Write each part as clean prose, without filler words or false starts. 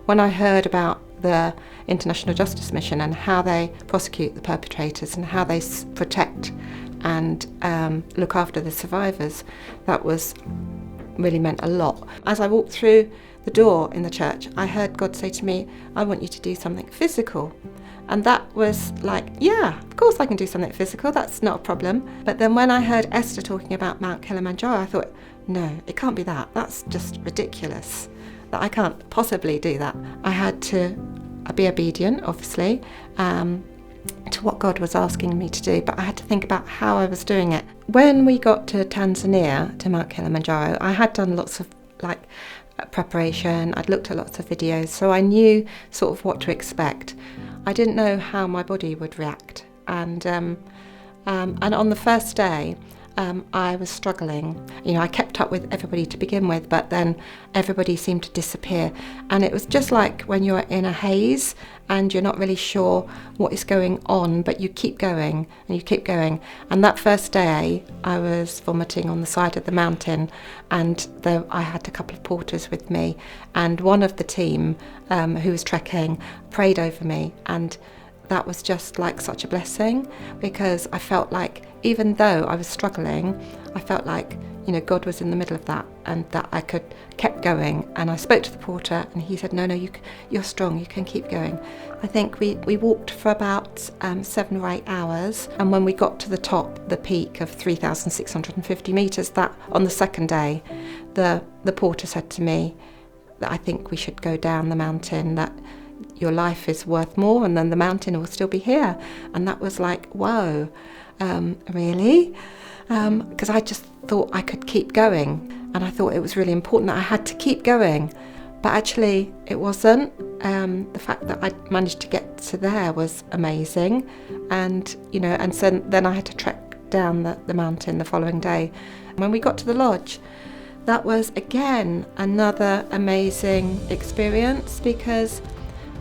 When I heard about the International Justice Mission and how they prosecute the perpetrators and how they protect and look after the survivors, that was really meant a lot. As I walked through the door in the church, I heard God say to me, I want you to do something physical. And that was like, yeah, of course I can do something physical, that's not a problem. But then when I heard Esther talking about Mount Kilimanjaro, I thought, no, it can't be that. That's just ridiculous. That I can't possibly do that. I had to be obedient, obviously, to what God was asking me to do, but I had to think about how I was doing it. When we got to Tanzania, to Mount Kilimanjaro, I had done lots of preparation. I'd looked at lots of videos, so I knew sort of what to expect. I didn't know how my body would react, and on the first day, I was struggling. I kept up with everybody to begin with, but then everybody seemed to disappear. And it was just like when you're in a haze and you're not really sure what is going on, but you keep going and you keep going. And that first day, I was vomiting on the side of the mountain, and I had a couple of porters with me, and one of the team who was trekking prayed over me, and that was just like such a blessing, because I felt like even though I was struggling, I felt like God was in the middle of that, and that I kept going. And I spoke to the porter, and he said, no, you're strong, you can keep going. I think we walked for about 7 or 8 hours, and when we got to the top, the peak of 3,650 metres, that on the second day, the porter said to me that I think we should go down the mountain, that your life is worth more, and then the mountain will still be here. And that was like, whoa, really? Because I just thought I could keep going, and I thought it was really important that I had to keep going, but actually it wasn't. The fact that I managed to get to there was amazing, and so then I had to trek down the mountain the following day. When we got to the lodge, that was again another amazing experience, because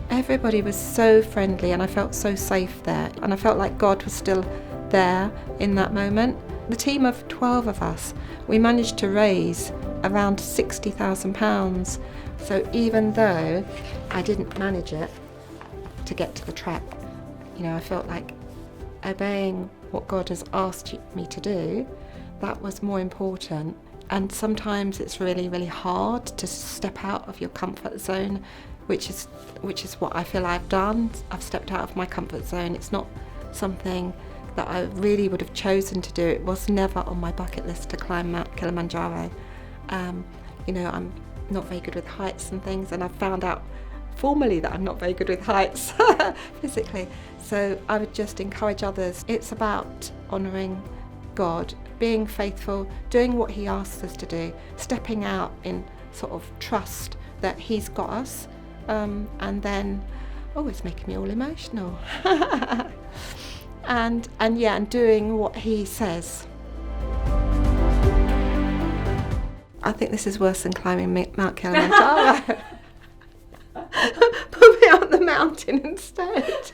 everybody was so friendly and I felt so safe there, and I felt like God was still there in that moment. The team of 12 of us, we managed to raise around £60,000. So even though I didn't manage it to get to the trek, I felt like obeying what God has asked me to do, that was more important. And sometimes it's really, really hard to step out of your comfort zone, which is what I feel I've done. I've stepped out of my comfort zone. It's not something that I really would have chosen to do. It was never on my bucket list to climb Mount Kilimanjaro. I'm not very good with heights and things, and I found out formally that I'm not very good with heights physically. So I would just encourage others. It's about honouring God, being faithful, doing what He asks us to do, stepping out in sort of trust that He's got us, and then, it's making me all emotional. and doing what He says. I think this is worse than climbing Mount Kilimanjaro. Put me up the mountain instead.